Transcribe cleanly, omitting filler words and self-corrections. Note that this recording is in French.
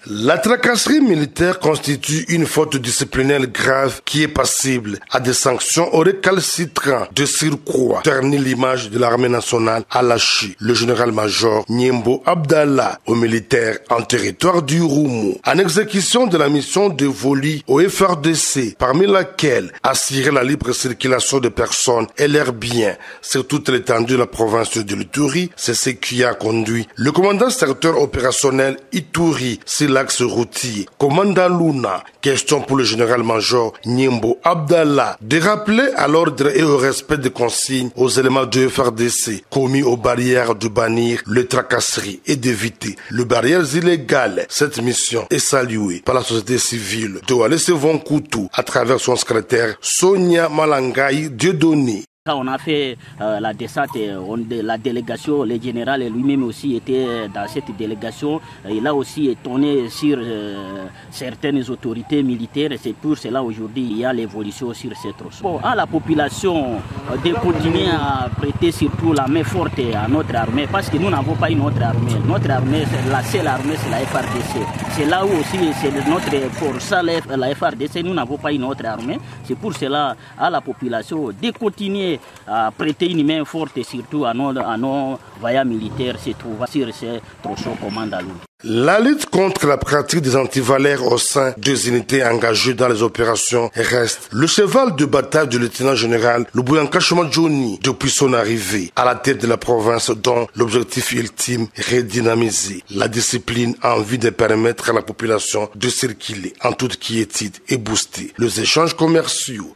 La tracasserie militaire constitue une faute disciplinaire grave qui est passible à des sanctions au récalcitrant de surcroît ternir l'image de l'armée nationale a lâché le général-major Niembo Abdallah aux militaires en territoire du Roumo en exécution de la mission dévolue au FRDC, parmi laquelle assurer la libre circulation des personnes et leurs biens sur toute l'étendue de la province de l'Ituri. C'est ce qui a conduit le commandant secteur opérationnel Ituri sur l'axe routier, commandant Luna, question pour le général-major Niembo Abdallah de rappeler à l'ordre et au respect des consignes aux éléments de FRDC commis aux barrières de bannir le tracasserie et d'éviter les barrières illégales. Cette mission est saluée par la société civile de Walese Vonkoutou à travers son secrétaire Sonia Malangai Dieudonné. On a fait la descente, la délégation, le général lui-même aussi était dans cette délégation. Il a aussi étonné sur certaines autorités militaires. C'est pour cela aujourd'hui il y a l'évolution sur ces trousseaux. Bon, à la population de continuer à prêter surtout la main forte à notre armée parce que nous n'avons pas une autre armée. Notre armée, c'est la seule armée, c'est la FRDC. C'est là où aussi c'est notre force, la FRDC, nous n'avons pas une autre armée. C'est pour cela à la population de continuer à prêter une main forte surtout à nos vaillants militaires se trouvent sur ces trousseaux commandalou. La lutte contre la pratique des antivalaires au sein des unités engagées dans les opérations reste le cheval de bataille du lieutenant-général Lubuyanka Johnny depuis son arrivée à la tête de la province, dont l'objectif ultime redynamiser la discipline en vue de permettre à la population de circuler en toute quiétude et booster les échanges commerciaux.